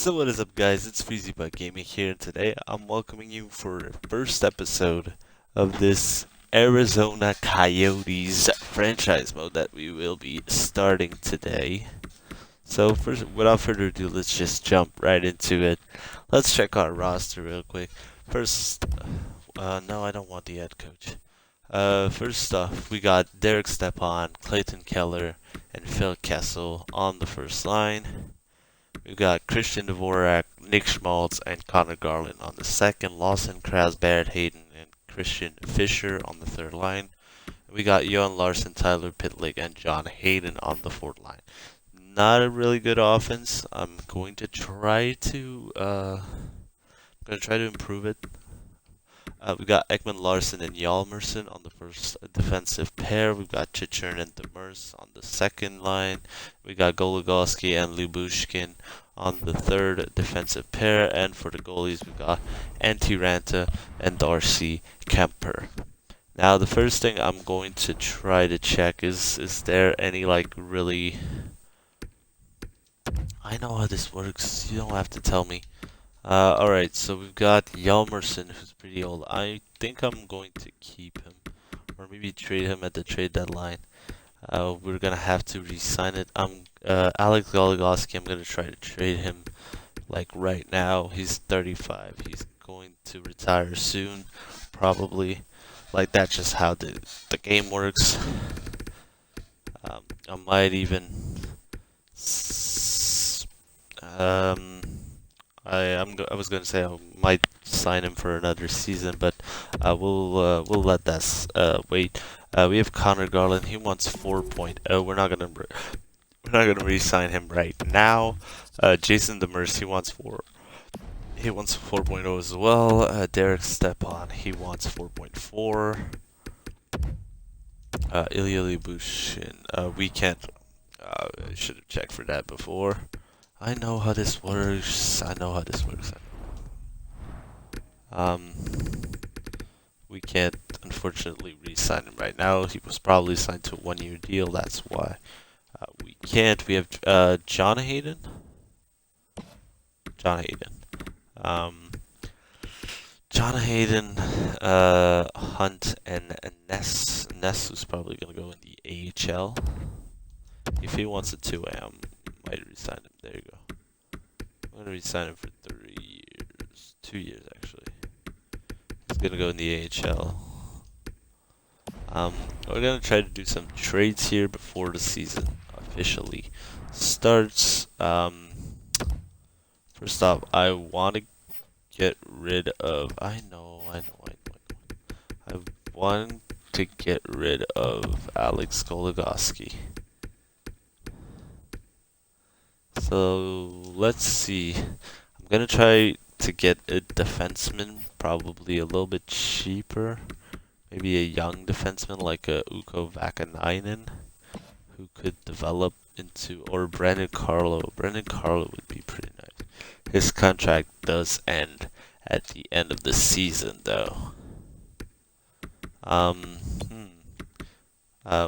So what is up guys, it's FreezyBug Gaming here, and today I'm welcoming you for the first episode of this Arizona Coyotes franchise mode that we will be starting today. So first, without further ado, let's just jump right into it. Let's check our roster real quick. First, no, I don't want the head coach. First off, we got Derek Stepan, Clayton Keller, and Phil Kessel on the first line. We've got Christian Dvorak, Nick Schmaltz, and Connor Garland on the second. Lawson, Krause, Barrett Hayden, and Christian Fisher on the third line. We got Johan Larson, Tyler Pitlick, and John Hayden on the fourth line. Not a really good offense. I'm going to try to improve it. We've got Ekman Larson and Hjalmarsson on the first defensive pair. We've got Chichern and Demers on the second line. We got Goligoski and Lyubushkin on the third defensive pair. And for the goalies, we've got Antti Ranta and Darcy Kemper. Now, the first thing I'm going to try to check is there any really... I know how this works. You don't have to tell me. Alright, so we've got Hjalmarsson, who's pretty old. I think I'm going to keep him, or maybe trade him at the trade deadline. We're gonna have to re-sign it. Alex Goligoski, I'm gonna try to trade him, right now. He's 35. He's going to retire soon, probably. That's just how the game works. I might even... I was gonna say I might sign him for another season, but we'll let that wait. We have Connor Garland. He wants 4.0. We're not gonna re-sign him right now. Jason Demers, he wants 4.0 as well. Derek Stepan, he wants 4.4. Ilya Lyubushkin, we can't. I should have checked for that before. I know how this works. We can't, unfortunately, re-sign him right now. He was probably signed to a one-year deal. That's why we can't. We have John Hayden. John Hayden, Hunt, and Ness. Ness is probably gonna go in the AHL. If he wants a 2A, I might resign him. There you go. I'm gonna resign him for 3 years. 2 years, actually. He's gonna go in the AHL. We're gonna try to do some trades here before the season officially starts. First off, I want to get rid of... I want to get rid of Alex Goligoski. So let's see. I'm gonna try to get a defenseman, probably a little bit cheaper. Maybe a young defenseman like a Ukko Vakanainen, who could develop into, or Brandon Carlo. Brandon Carlo would be pretty nice. His contract does end at the end of the season, though.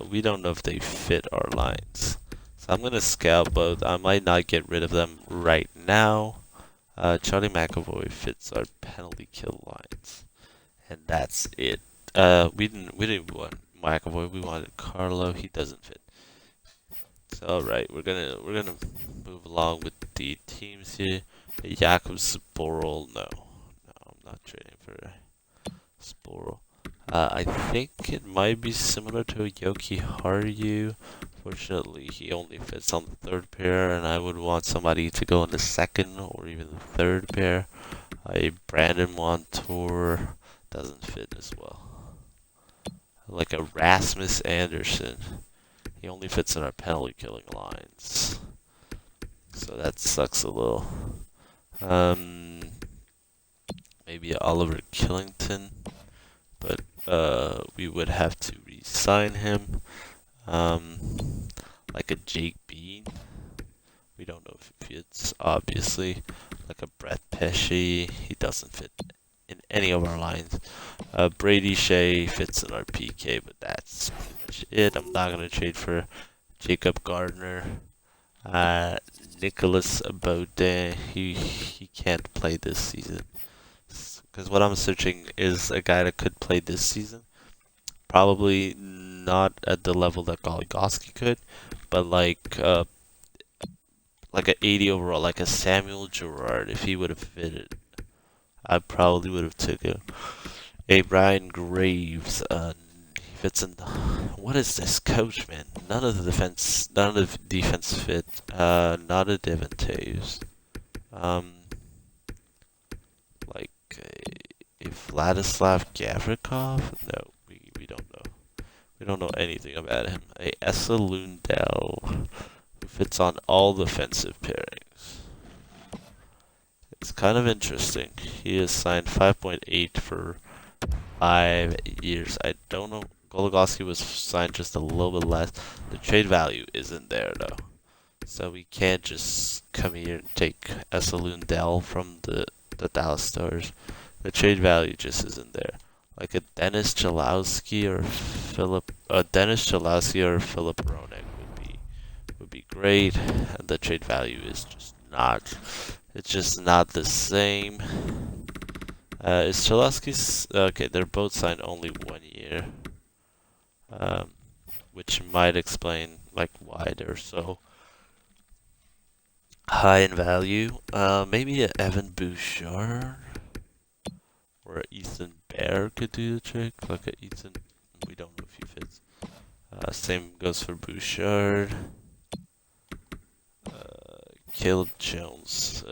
We don't know if they fit our lines. I'm gonna scout both. I might not get rid of them right now. Charlie McAvoy fits our penalty kill lines, and that's it. We didn't want McAvoy. We wanted Carlo. He doesn't fit. So alright, we're gonna move along with the teams here. Jakub Sporl, no, I'm not trading for Sporl. I think it might be similar to Yoki Haru. Fortunately, he only fits on the third pair, and I would want somebody to go in the second or even the third pair. A Brandon Montour doesn't fit as well. Like a Rasmus Anderson, he only fits in our penalty killing lines, so that sucks a little. Maybe Oliver Killington, but we would have to re-sign him. Like a Jake Bean. We don't know if he fits, obviously. Like a Brett Pesce, he doesn't fit in any of our lines. Brady Shea fits in our PK, but that's pretty much it. I'm not gonna trade for Jacob Gardner. Nicolas Baudin. He can't play this season. Because what I'm searching is a guy that could play this season. Probably not at the level that Goligoski could, but like a 80 overall, like a Samuel Gerard, if he would have fitted, I probably would have taken a Brian Graves. He fits in. What is this coach, man? None of the defense fit. Not a Devon Taves. Um, like a Vladislav Gavrikov? No, we don't know. We don't know anything about him. A Essa Lundell, who fits on all defensive pairings. It's kind of interesting. He is signed 5.8 for 5 years. I don't know. Goligoski was signed just a little bit less. The trade value isn't there though. So we can't just come here and take Essa Lundell from the Dallas Stars. The trade value just isn't there. Like a Dennis Chalowski or Philip Roenick would be great, and the trade value is just not. It's just not the same. Is Chalowski's okay? They're both signed only 1 year, which might explain like why they're so high in value. Maybe a Evan Bouchard or a Ethan Bear could do the trick. Like a Ethan, we don't know if he fits. Same goes for Bouchard. Caleb Jones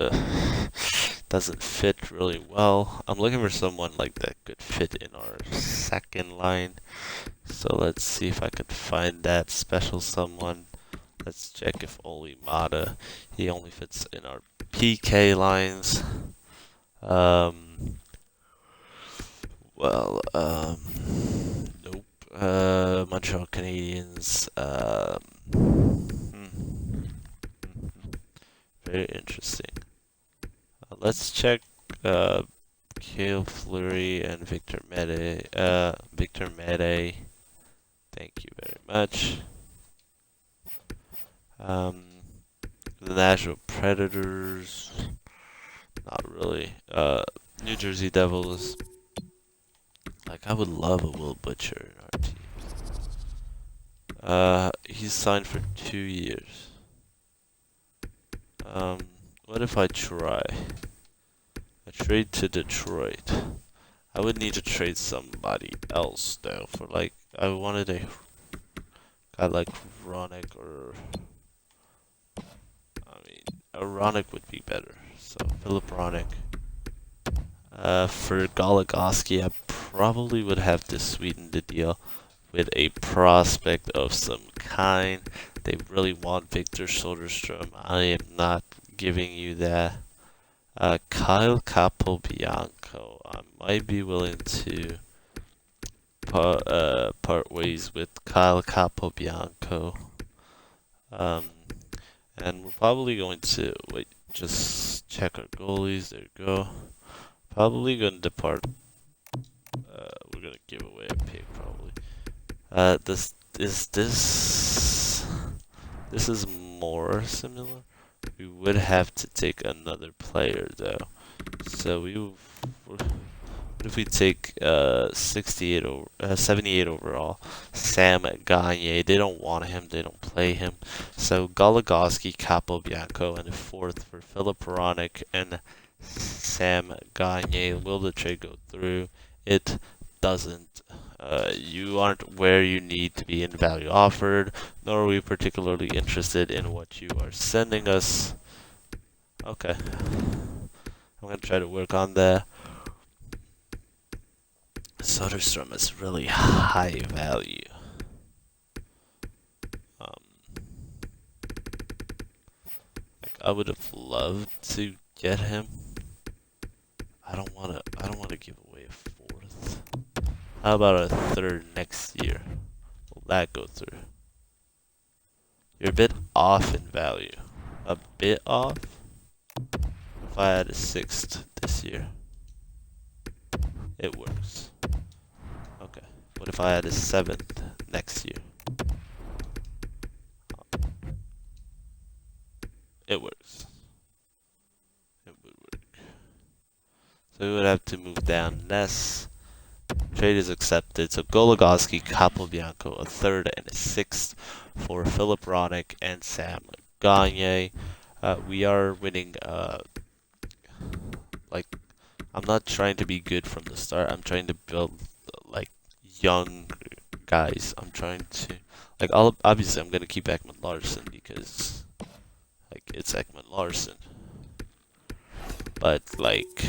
doesn't fit really well. I'm looking for someone like that could fit in our second line. So let's see if I could find that special someone. Let's check if Oli Mata, he only fits in our PK lines. Nope. Montreal Canadiens. Very interesting. Let's check Cale Fleury and Victor Mede. Victor Mede. Thank you very much. The Nashville Predators. Not really. New Jersey Devils. Like, I would love a Will Butcher in our team. He's signed for 2 years. What if I try? I trade to Detroit. I would need to trade somebody else though. For like, I wanted a guy like Ronick or, a Ronick would be better. So Philip Ronick. For Goligoski, I probably would have to sweeten the deal with a prospect of some kind. They really want Victor Soderstrom. I am not giving you that. Kyle Capobianco. I might be willing to part ways with Kyle Capobianco. And we're probably going to just check our goalies. There you go. Probably going to depart. We're gonna give away a pick probably. This is more similar. We would have to take another player though. So what if we take 78 overall Sam Gagner? They don't want him. They don't play him. So Goligoski, Capobianco, and a fourth for Philip Ronick and Sam Gagner. Will the trade go through? It doesn't. You aren't where you need to be in value offered, nor are we particularly interested in what you are sending us. Okay. I'm gonna try to work on that. Soderstrom is really high value. I would have loved to get him. I don't wanna give away a fourth. How about a third next year? Will that go through? You're a bit off in value. A bit off? If I had a sixth this year, it works. Okay. What if I had a seventh next year? It works. It would work. So we would have to move down Ness. Trade is accepted. So Goligoski, Capobianco, a third and a sixth for Philip Ronick and Sam Gagne. We are winning. Like, I'm not trying to be good from the start. I'm trying to build like young guys. I'm trying to obviously I'm gonna keep Ekman Larson because like it's Ekman Larson. But like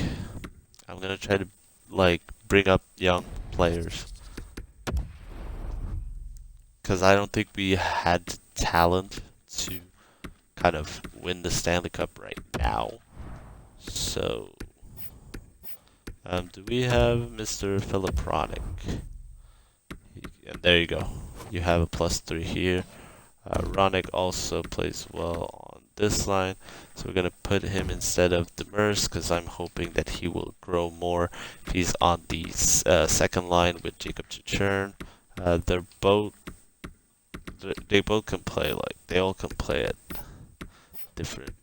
I'm gonna try to like bring up young players because I don't think we had the talent to kind of win the Stanley Cup right now. So, do we have Mr. Philip Ronick? And there you go. You have a +3 here. Ronick also plays well on this line, so we're gonna put him instead of Demers because I'm hoping that he will grow more. He's on the second line with Jacob Chichern. They're both they both can play they all can play at different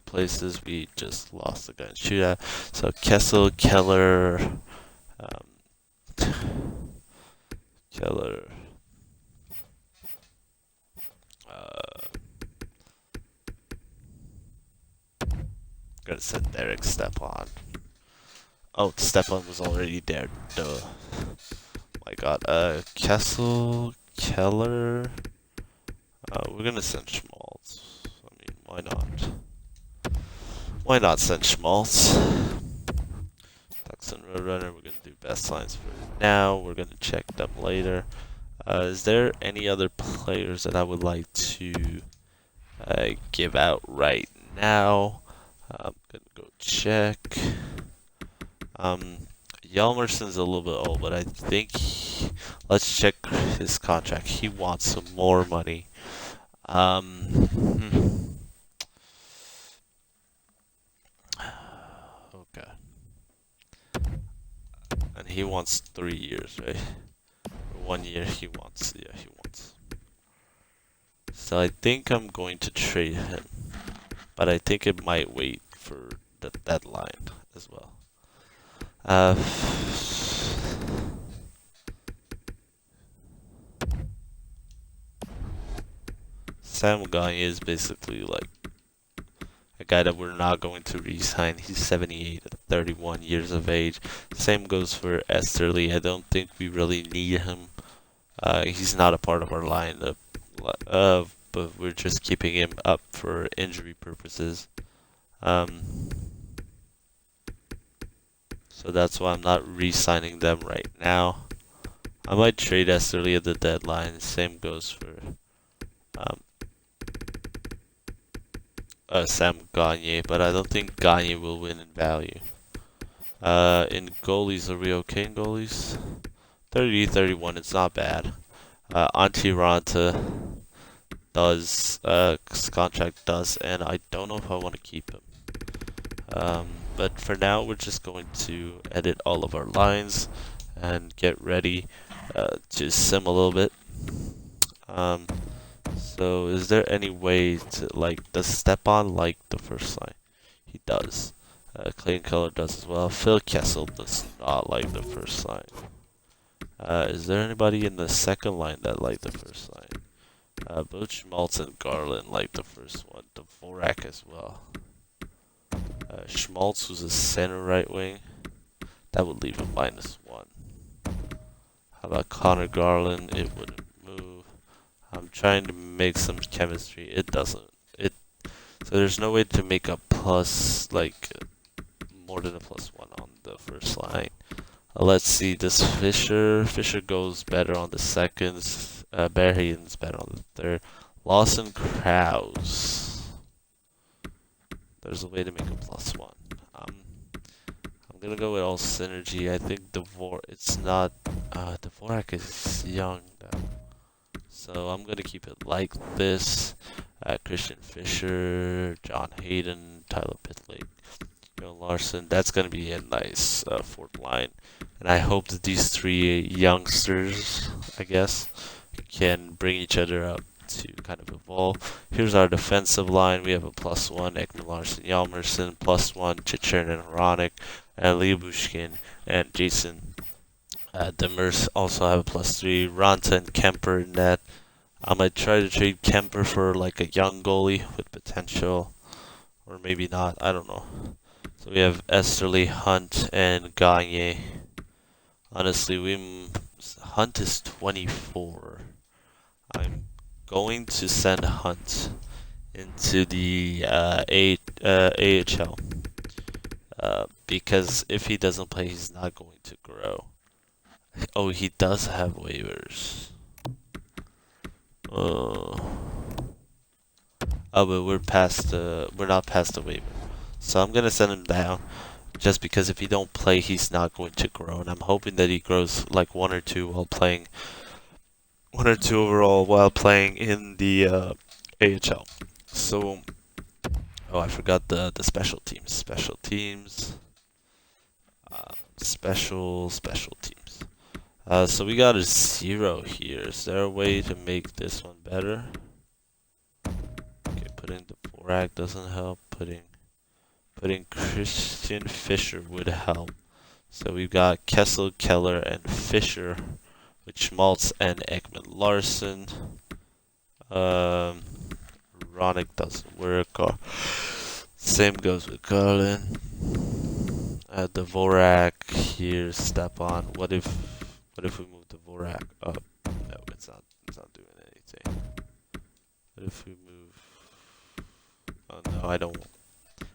places. We just lost the guy in shootout. So Kessel, Keller, Keller. Gonna set Derek Stepan. Oh, Stepan was already there. Duh. My God. Kessel, Keller. We're gonna send Schmaltz. I mean, why not? Why not send Schmaltz? Tucson Roadrunner. We're gonna do best lines for now. We're gonna check them later. Is there any other players that I would like to give out right now? I'm gonna go check. Yelmerson's a little bit old, but I think let's check his contract. He wants some more money. Okay. And he wants 3 years, right? 1 year he wants. Yeah, he wants. So I think I'm going to trade him. But I think it might wait for the deadline as well. Sam Gagne is basically like a guy that we're not going to re-sign. He's 78 at 31 years of age. Same goes for Esterly. I don't think we really need him. He's not a part of our lineup, but we're just keeping him up for injury purposes. So that's why I'm not re-signing them right now. I might trade Esterly at the deadline. Same goes for Sam Gagne, but I don't think Gagne will win in value. In goalies, are we okay in goalies? 30, 31, it's not bad. Antti Ranta does, his contract does, and I don't know if I want to keep him. But for now, we're just going to edit all of our lines and get ready to sim a little bit. So is there any way to, does Stepan like the first line? He does. Clayton Keller does as well. Phil Kessel does not like the first line. Is there anybody in the second line that liked the first line? Both Schmaltz and Garland like the first one. Dvorak as well. Schmaltz was a center right wing. That would leave a -1. How about Connor Garland? It wouldn't move. I'm trying to make some chemistry. It doesn't. So there's no way to make a plus, more than a +1 on the first line. Let's see, this Fisher goes better on the seconds. Berrien's better on the third. Lawson Krause. There's a way to make a +1. I'm gonna go with all synergy. I think it's not, Dvorak is young though. So I'm gonna keep it like this. Christian Fisher, John Hayden, Tyler Pitlick, Larson. That's gonna be a nice fourth line, and I hope that these three youngsters, I guess, can bring each other up to kind of evolve. Here's our defensive line. We have a +1 Ekman Larsson Hjalmarsson, +1 Chichern and Hronek, and Lyubushkin and Jason Demers also have a +3. Ranta and Kemper in net. I might try to trade Kemper for like a young goalie with potential, or maybe not. I don't know. So we have Esterly, Hunt, and Gagne. Honestly, Hunt is 24. I'm going to send Hunt into the AHL because if he doesn't play, he's not going to grow. Oh, he does have waivers. Oh, but we're not past the waiver. So I'm gonna send him down, just because if he don't play, he's not going to grow, and I'm hoping that he grows like 1 or 2 while playing, 1 or 2 overall while playing in the AHL. So, oh, I forgot the special teams. Special teams. Special teams. So we got a 0 here. Is there a way to make this one better? Okay, putting the Vorak doesn't help. Putting Christian Fischer would help. So we've got Kessel, Keller, and Fischer, with Schmaltz and Ekman Larsson. Hronek doesn't work. Same goes with Garland. Dvorak here, Stepan. What if we move Dvorak up? No, it's not doing anything. What if we move? Oh no, I don't.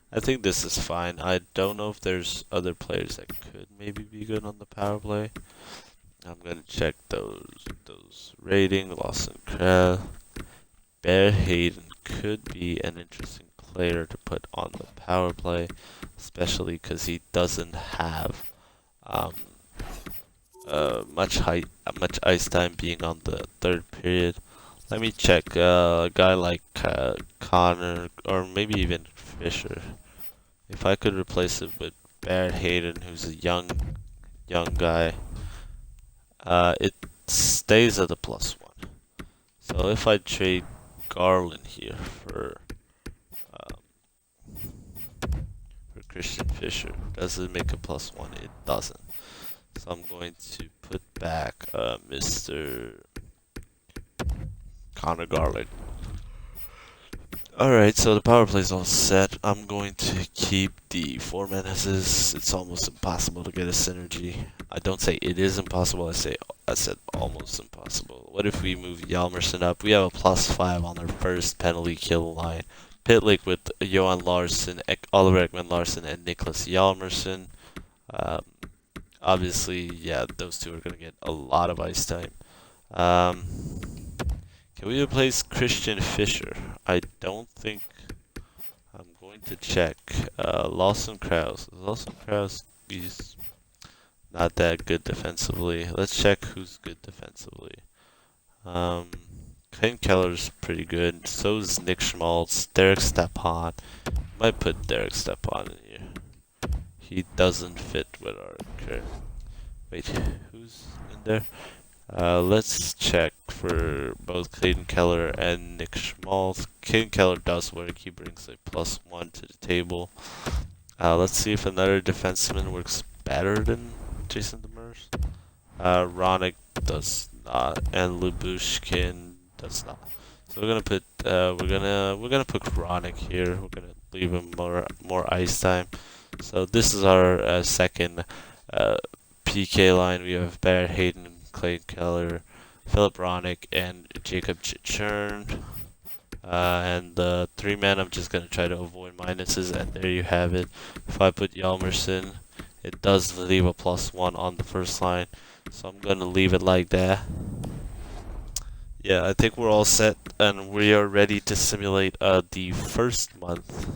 I think this is fine. I don't know if there's other players that could maybe be good on the power play. I'm gonna check those rating. Lawson Krell. Bear Hayden could be an interesting player to put on the power play, especially because he doesn't have much ice time being on the third period. Let me check a guy like Connor, or maybe even Fisher. If I could replace it with Barrett Hayden, who's a young guy, it stays at a +1. So if I trade Garland here for Christian Fischer, does it make a +1? It doesn't. So I'm going to put back Mr. Connor Garland. Alright, so the power play is all set. I'm going to keep the 4 menaces. It's almost impossible to get a synergy. I don't say it is impossible, I said almost impossible. What if we move Hjalmarsson up? We have a +5 on our first penalty kill line. Pitlick with Johan Larsson, Oliver Ekman Larsson, and Nicholas Hjalmarsson. Obviously, yeah, those two are going to get a lot of ice time. Can we replace Christian Fischer? I don't think. I'm going to check. Lawson Krause. Lawson Krause is not that good defensively. Let's check who's good defensively. Clayton Keller's pretty good. So is Nick Schmaltz. Derek Stepan. Might put Derek Stepan in here. He doesn't fit with our current. Wait, who's in there? Let's check for both Clayton Keller and Nick Schmaltz. Clayton Keller does work. He brings a +1 to the table. Let's see if another defenseman works better than Jason Demers. Hronek does not, and Lyubushkin does not. So we're gonna put we're gonna put Hronek here. We're gonna leave him more ice time. So this is our second PK line. We have Barrett Hayden, Clayton Keller, Philip Hronek, and Jacob Chichern. And the 3-man, I'm just going to try to avoid minuses, and there you have it. If I put Hjalmarsson, it does leave a +1 on the first line, so I'm going to leave it like that. Yeah, I think we're all set, and we are ready to simulate the first month.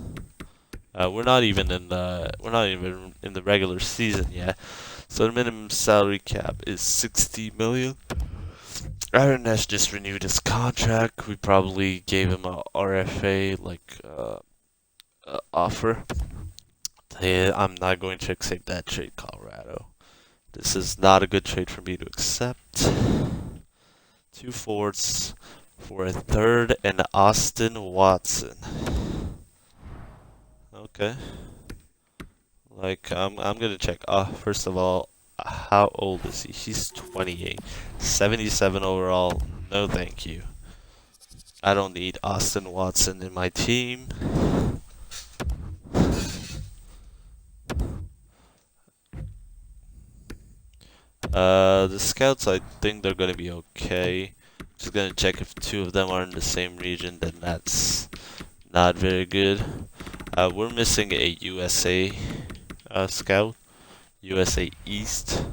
We're not even in the regular season yet. So the minimum salary cap is 60 million. Aaron Nash just renewed his contract. We probably gave him a RFA offer. I'm not going to accept that trade, Colorado. This is not a good trade for me to accept. 2 forwards, for a third and Austin Watson. Okay. Like, I'm gonna check. First of all, how old is he? He's 28. 77 overall. No thank you. I don't need Austin Watson in my team. The scouts, I think they're gonna be okay. Just gonna check if two of them are in the same region, then that's not very good. We're missing a USA scout, USA East.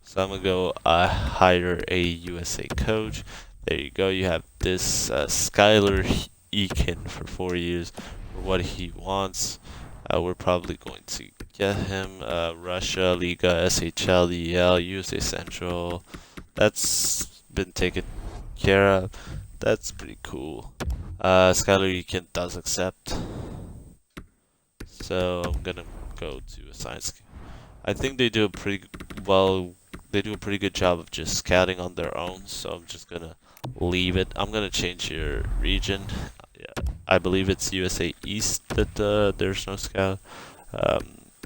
So I'm gonna go hire a USA coach. There you go. You have this Skylar Eakin for 4 years for what he wants. We're probably going to get him Russia, Liga, SHL, EL, USA Central. That's been taken care of. That's pretty cool. Skylar Eakin does accept. So I'm gonna go to a science. I think they do a pretty well. They do a pretty good job of just scouting on their own. So I'm just gonna leave it. I'm gonna change your region. Yeah, I believe it's USA East that there's no scout.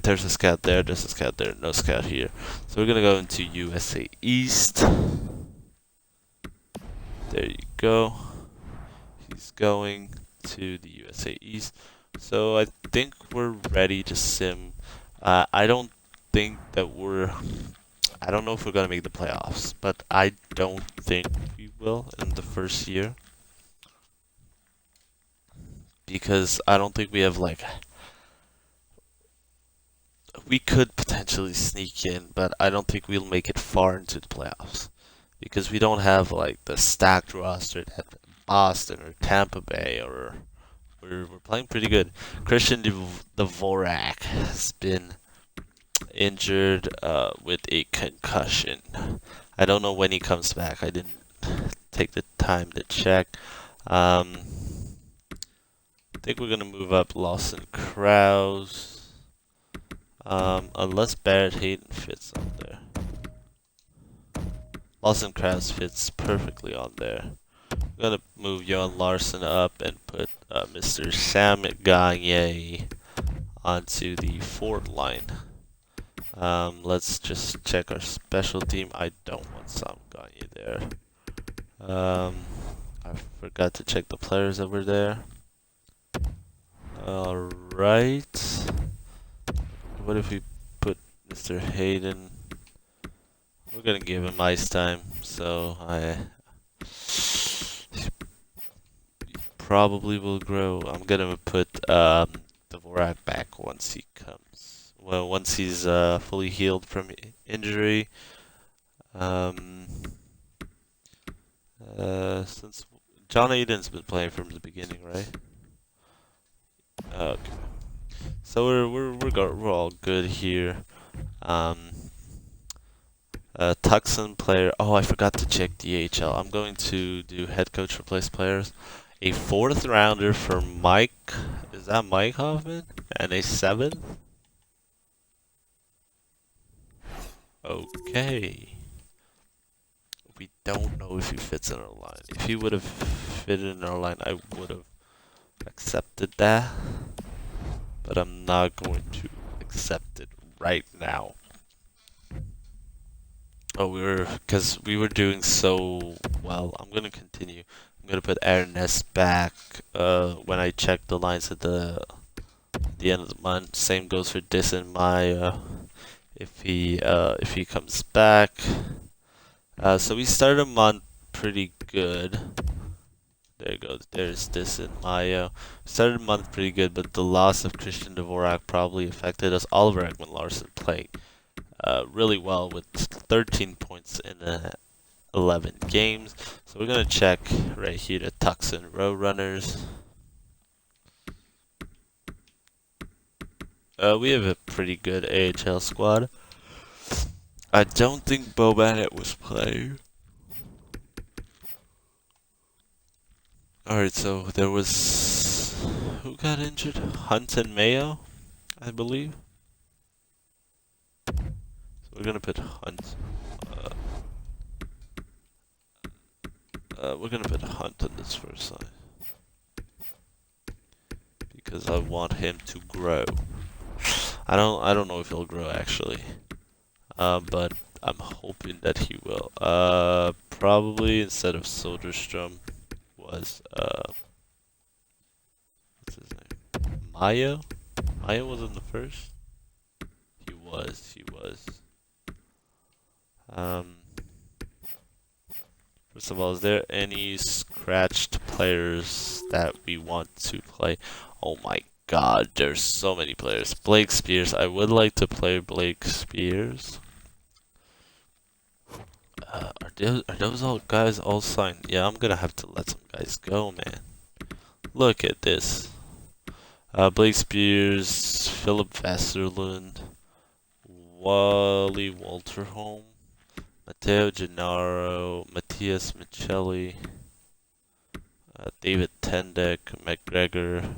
There's a scout there. There's a scout there. No scout here. So we're gonna go into USA East. There you go. He's going to the USA East. So I think we're ready to sim. I don't think that I don't know if we're gonna make the playoffs, but I don't think we will in the first year. Because I don't think we have like, we could potentially sneak in, but I don't think we'll make it far into the playoffs. Because we don't have like the stacked roster that Boston or Tampa Bay or we're playing pretty good. Christian Dvorak has been injured with a concussion. I don't know when he comes back. I didn't take the time to check. I think we're gonna move up Lawson Krause. Unless Barrett Hayton fits on there. Lawson Krause fits perfectly on there. I'm gonna move Johan Larson up and put Mr. Sam Gagne onto the forward line. Let's just check our special team. I don't want Sam Gagne there. I forgot to check the players that were there. Alright. What if we put Mr. Hayden? We're gonna give him ice time, so he probably will grow. I'm gonna put Dvorak back once he comes. Well, once he's fully healed from injury. Since John Aiden's been playing from the beginning, right? Okay. So we're all good here. Tucson player. Oh, I forgot to check DHL. I'm going to do head coach replace players. A 4th rounder for Mike. Is that Mike Hoffman? And a 7th? Okay. We don't know if he fits in our line. If he would have fit in our line, I would have accepted that. But I'm not going to accept it right now. Oh, because we were doing so well. I'm gonna continue. I'm gonna put Aaron Ness back. When I check the lines at the end of the month. Same goes for Dyson Maya. If he comes back. So we started a month pretty good. There you go. There's Dyson Maya. Started a month pretty good, but the loss of Christian Dvorak probably affected us. Oliver Ekman Larson playing really well with 13 points in 11 games. So we're gonna check right here the Tucson Row Runners. We have a pretty good AHL squad. I don't think Bo Bennett was playing. Alright, so there was... Who got injured? Hunt and Mayo, I believe. So we're gonna put Hunt. We're gonna put Hunt on this first line because I want him to grow. I don't know if he'll grow actually. But I'm hoping that he will. Probably instead of Soderstrom was what's his name? Mayo? Mayo was in the first? He was. Um, First of all, is there any scratched players that we want to play? Oh my god, there's so many players. Blake Spears, I would like to play Blake Spears. Are those all guys all signed? Yeah, I'm gonna have to let some guys go, man. Look at this. Blake Spears, Philip Vasterlund, Wally Walterholm, Matteo Gennaro, Matthias Michelli, David Tendek, McGregor,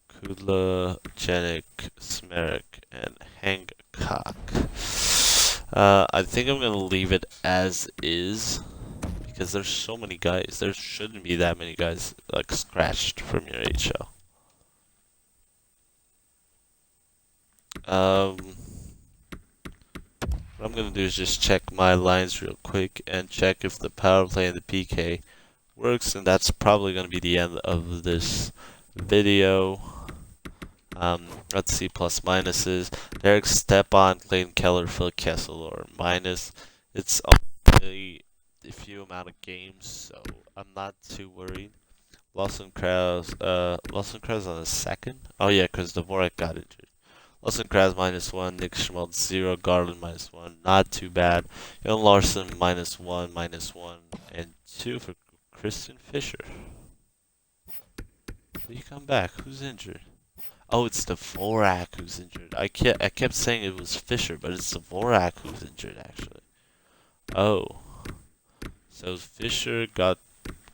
Kudla, Janik, Smerik, and Hancock. I think I'm gonna leave it as is because there's so many guys. There shouldn't be that many guys like scratched from your HL. What I'm gonna do is just check my lines real quick and check if the power play and the PK works, and that's probably gonna be the end of this video. Let's see plus minuses. Derek Stepan, Clayton Keller, Phil Kessel are minus. It's only a few amount of games, so I'm not too worried. Lawson Krause on the second. Oh yeah, because Dvorak got injured. Lawson Krause -1, Nick Schmaltz 0, Garland -1. Not too bad. Jon Larson -1, and 2 for Christian Fischer. Did he come back? Who's injured? Oh, it's Dvorak who's injured. I kept saying it was Fischer, but it's Dvorak who's injured actually. Oh, so Fischer got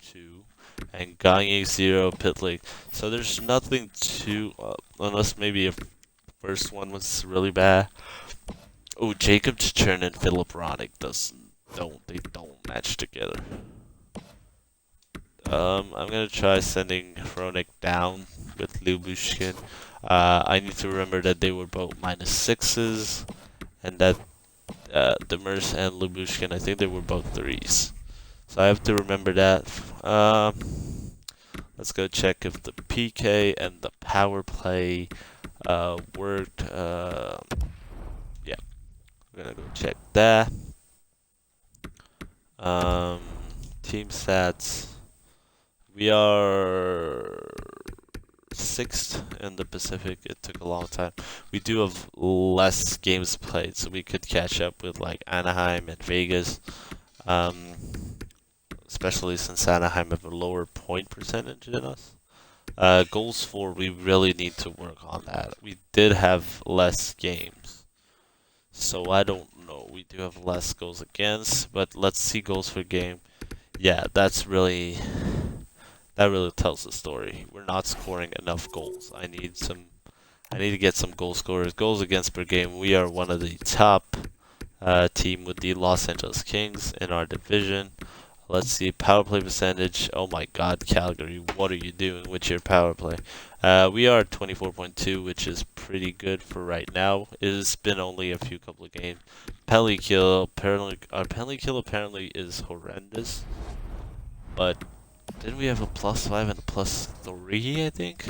2, and Gagne 0, Pitlick. So there's nothing to, unless maybe if first one was really bad. Oh, Jacob Chichern and Philip Ronick don't match together. I'm gonna try sending Ronick down with Lyubushkin. I need to remember that they were both -6s, and that Demers and Lyubushkin, I think they were both 3s. So I have to remember that. Let's go check if the PK and the power play worked. Yeah, we're gonna go check that. Team stats. We are 6th in the Pacific. It took a long time. We do have less games played, so we could catch up with like Anaheim and Vegas. Especially since Anaheim have a lower point percentage than us. Goals for, we really need to work on that. We did have less games, so I don't know. We do have less goals against, but let's see goals per game. Yeah, that really tells the story. We're not scoring enough goals. I need to get some goal scorers. Goals against per game. We are one of the top team with the Los Angeles Kings in our division. Let's see, power play percentage. Oh my god, Calgary, what are you doing with your power play? We are 24.2, which is pretty good for right now. It has been only a couple of games. Penalty kill, our penalty kill apparently is horrendous. But didn't we have a +5 and a +3, I think?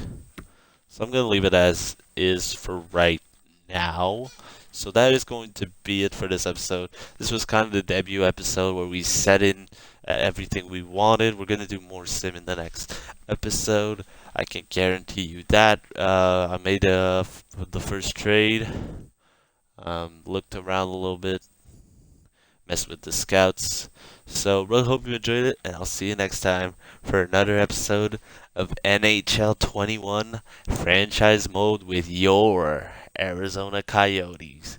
So I'm going to leave it as is for right now. So that is going to be it for this episode. This was kind of the debut episode where we set in everything we wanted. We're going to do more sim in the next episode. I can guarantee you that. I made the first trade. Looked around a little bit. Messed with the scouts. So really hope you enjoyed it, and I'll see you next time for another episode of NHL 21 Franchise Mode with your Arizona Coyotes.